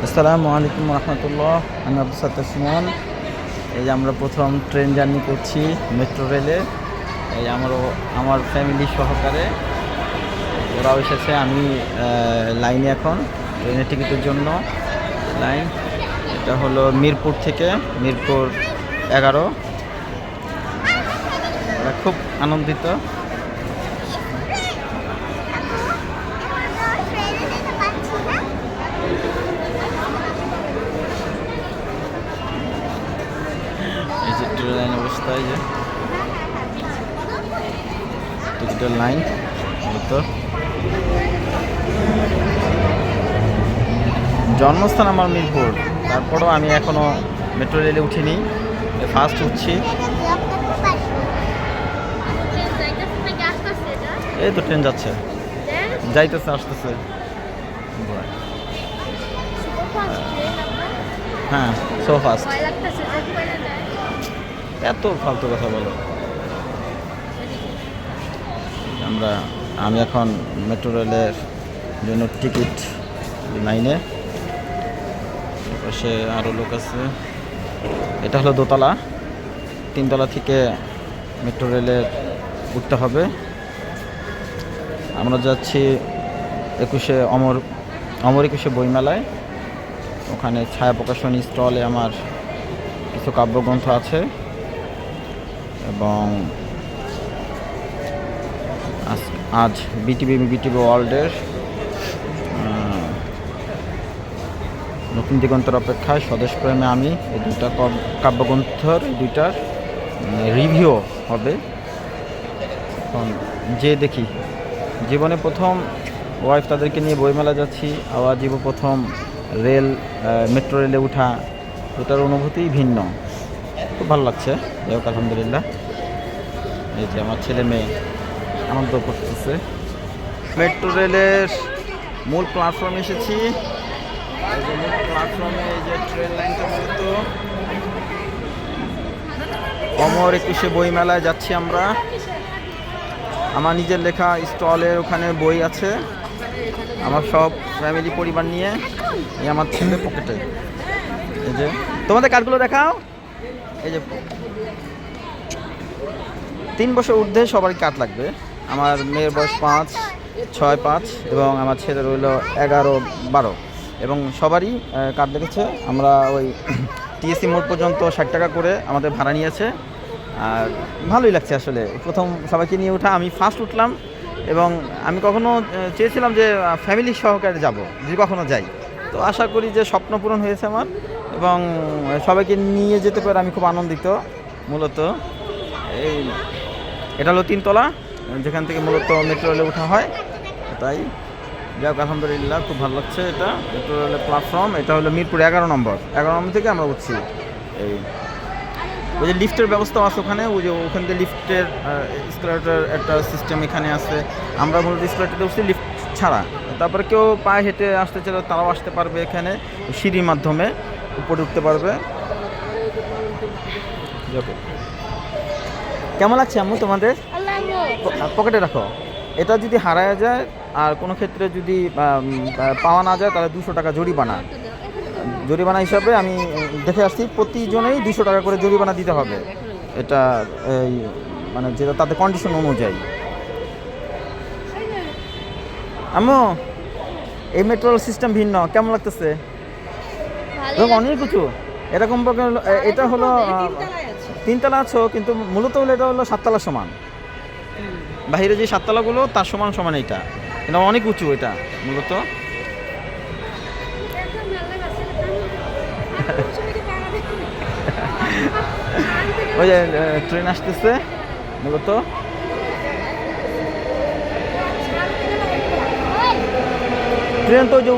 আসসালামু আলাইকুম রহমতুল্লাহ। আমি আব্দুল সাত্তার সুমন। এই যে আমরা প্রথম ট্রেন জার্নি করছি মেট্রো রেলে। এই আমার ফ্যামিলি সহকারে ওরাও এসেছে। আমি লাইনে এখন ট্রেনের টিকিটের জন্য লাইন। এটা হলো মিরপুর থেকে মিরপুর 11। ওরা খুব আনন্দিত। এই যে ট্রেন লাইন অবস্থা, এই যে টিকিটের লাইন তো। জন্মস্থান আমার মিরপুর, তারপরেও আমি এখনো মেট্রো রেলে উঠিনি, ফার্স্ট উঠছি। এই তো ট্রেন যাচ্ছে, যাইতেছে, আসতেছে। হ্যাঁ, সো ফাস্ট। এত ফালতু কথা বলো। আমি এখন মেট্রো রেলের জন্য টিকিট লাইনে। পাশে আরও লোক আছে। এটা হলো দোতলা, 3 তলা থেকে মেট্রো রেলে উঠতে হবে। আমরা যাচ্ছি 21শে অমর 21শে বইমেলায়। ওখানে ছায়া প্রকাশনী স্টলে আমার কিছু কাব্যগ্রন্থ আছে এবং আজ বিটিভি ওয়ার্ল্ডের নতুন দিগন্তের অপেক্ষায়, স্বদেশ প্রেমে আমি, এই দুইটা কাব্যগ্রন্থের দুইটার রিভিউ হবে। এখন যে দেখি, জীবনে প্রথম ওয়াইফ তাদেরকে নিয়ে বইমেলা যাচ্ছি, আবার জীবন প্রথম মেট্রো রেলে উঠা, এটার অনুভূতিই ভিন্ন। খুব ভালো লাগছে। যাই হোক, আলহামদুলিল্লাহ। এই যে আমার ছেলে মেয়ে আনন্দ করতেছে। মেট্রো রেলের মূল প্ল্যাটফর্মে এসেছি। এই যে মূল প্ল্যাটফর্মে এই যে ট্রেন লাইনটা মূলত অমর 21শে বইমেলায় যাচ্ছি আমরা। আমার নিজের লেখা স্টলের ওখানে বই আছে, আমার সব ফ্যামিলি পরিবার নিয়ে। এই আমার ছেলে পকেটে। এই যে তোমাদের কার্ডগুলো দেখাও। এই যে 3 বছর ঊর্ধ্বে সবারই কার্ড লাগবে। আমার মেয়ের বয়স 5, 6, 5 এবং আমার ছেলের রইল 11, 12 এবং সবারই কার্ড লেগেছে। আমরা ওই টিএসসি মোড় পর্যন্ত 60 টাকা করে আমাদের ভাড়া নিয়েছে। আর ভালোই লাগছে আসলে প্রথম সবাইকে নিয়ে ওঠা। আমি ফার্স্ট উঠলাম এবং আমি কখনো চেয়েছিলাম যে ফ্যামিলি সহকারে যাব, যদি কখনো যাই। তো আশা করি যে স্বপ্ন পূরণ হয়েছে আমার এবং সবাইকে নিয়ে যেতে পারে আমি খুব আনন্দিত। মূলত এটা হলো 3 তলা, যেখান থেকে মূলত মেট্রো রেলে ওঠা হয়। তাই যাই হোক, আলহামদুলিল্লাহ, খুব ভালো লাগছে। এটা মেট্রো রেলের প্ল্যাটফর্ম। এটা হলো মিরপুর 11 নম্বর থেকে আমরা উঠছি। ওই যে লিফটের ব্যবস্থা আছে ওখানে, ওখান থেকে লিফটের স্কেলেটর একটা সিস্টেম এখানে আছে। আমরা মূলত স্কেলেটরতে উঠছি লিফট ছাড়া। তারপরে কেউ পায়ে হেঁটে আসতে চাইলে তারাও আসতে পারবে, এখানে সিঁড়ির মাধ্যমে উপরে উঠতে পারবে। কেমন লাগছে আম্মু তোমাদের? পকেটে রাখো। এটা যদি হারায় যায় আর কোনো ক্ষেত্রে যদি পাওয়া না যায়, তাহলে 200 টাকা জরিমানা হিসাবে আমি দেখে আসছি। প্রতিজনেই 200 টাকা করে জরিমানা দিতে হবে। এটা মানে যেটা তাদের কন্ডিশন অনুযায়ী। আম্মু, এই মেট্রো সিস্টেম ভিন্ন, কেমন লাগতেছে? অনেক কিছু এরকম। এটা হলো 3 তলা আছো, কিন্তু মূলত হলো এটা হলো 7 তলার সমান। বাহিরে যে 7 তলাগুলো তার সমান এটা, কিন্তু অনেক উঁচু এটা মূলত। ওই যে ট্রেন আসতেছে মূলত। ট্রেন তো যে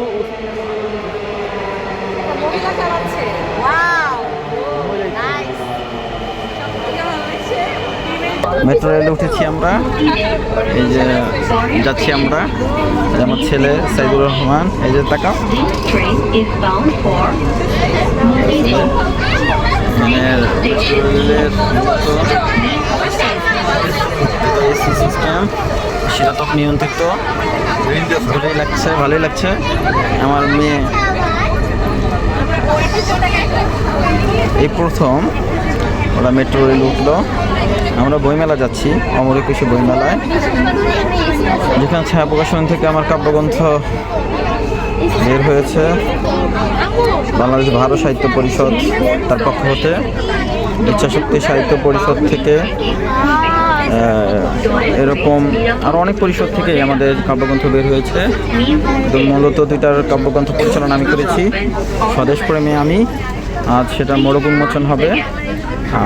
মেট্রো রেলে উঠেছি আমরা। এই যে যাচ্ছি আমরা, আমার ছেলে সাইদুর রহমান। এই যে তাকাও, এসি সিস্টেম, শীতাতপ নিয়ন্ত্রিত। ভালোই লাগছে। আমার মেয়ে এই প্রথম ওরা মেট্রো রেল উঠলো। আমরা বইমেলা যাচ্ছি, অমর একুশে বইমেলায়, যেখানে ছায়া প্রকাশন থেকে আমার কাব্যগ্রন্থ বের হয়েছে। বাংলাদেশ ভারত সাহিত্য পরিষদ তার পক্ষ হতে, ইচ্ছাশক্তি সাহিত্য পরিষদ থেকে, এরকম আরও অনেক পরিষদ থেকেই আমাদের কাব্যগ্রন্থ বের হয়েছে। তো মূলত দুইটার কাব্যগ্রন্থ পরিচালনা আমি করেছি। স্বদেশ প্রেমে আমি, আজ সেটা মোড়ক উন্মোচন হবে।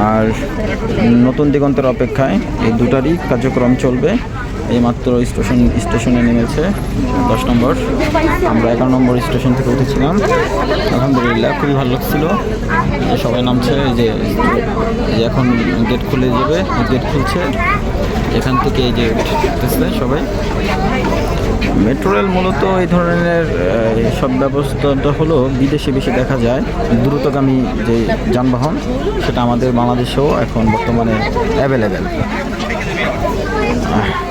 আর নতুন দিগন্তের অপেক্ষায়, এই দুটারই কার্যক্রম চলবে। এইমাত্র স্টেশনে নেমেছে 10 নম্বর, আমরা 11 নম্বর স্টেশন থেকে উঠেছিলাম। আলহামদুলিল্লাহ খুবই ভালো লাগছিল। সবাই নামছে, এই যে এখন গেট খুলে যাবে, গেট খুলছে, এখান থেকে এই যে উঠতেছে সবাই। মেট্রো রেল মূলত এই ধরনের সব ব্যবস্থাটা হলো বিদেশে বেশি দেখা যায়। দ্রুতগামী যে যানবাহন, সেটা আমাদের বাংলাদেশেও এখন বর্তমানে available.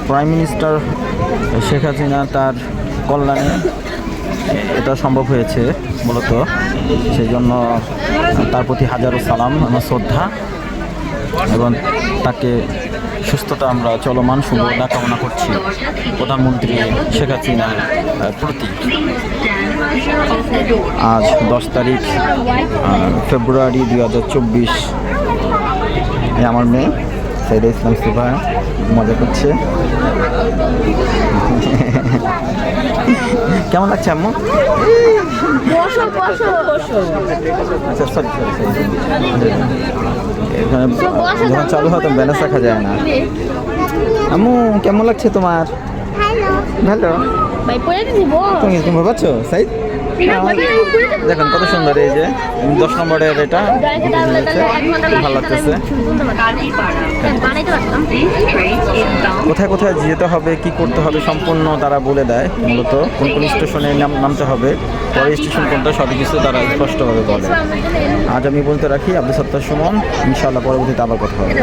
Prime minister Sheikh Hasina তার কল্যাণে এটা সম্ভব হয়েছে মূলত, সেই জন্য তার প্রতি হাজারো সালাম, আমার শ্রদ্ধা, এবং তাকে সুস্থতা আমরা চলমান শুভতা কামনা করছি প্রধানমন্ত্রী শেখ হাসিনার প্রতি। আজ 10 তারিখ ফেব্রুয়ারি 2024। আমার মেয়ে সাইদা ইসলাম সুভা মজা করছে। কেমন লাগছে আম্মু? আচ্ছা সরি, এখানে যখন চালু হয় তখন ব্যালেন্স রাখা যায় না। আম্মু কেমন লাগছে তোমার? ভালো। তুমি তুমি পাচ্ছ সাইদ? দেখেন কত সুন্দর, এই যে 10 নম্বরের এটা ভালো লাগতেছে। কোথায় কোথায় যেতে হবে, কি করতে হবে সম্পূর্ণ তারা বলে দেয়। মূলত কোন কোন স্টেশনে নামতে হবে, পরে স্টেশন কোনটা, সব কিছু তারা স্পষ্টভাবে বলে। আজ আমি বলতে রাখি, আব্দুল সত্তার সুমন, ইনশাআল্লাহ পরবর্তীতে আবার কথা হবে।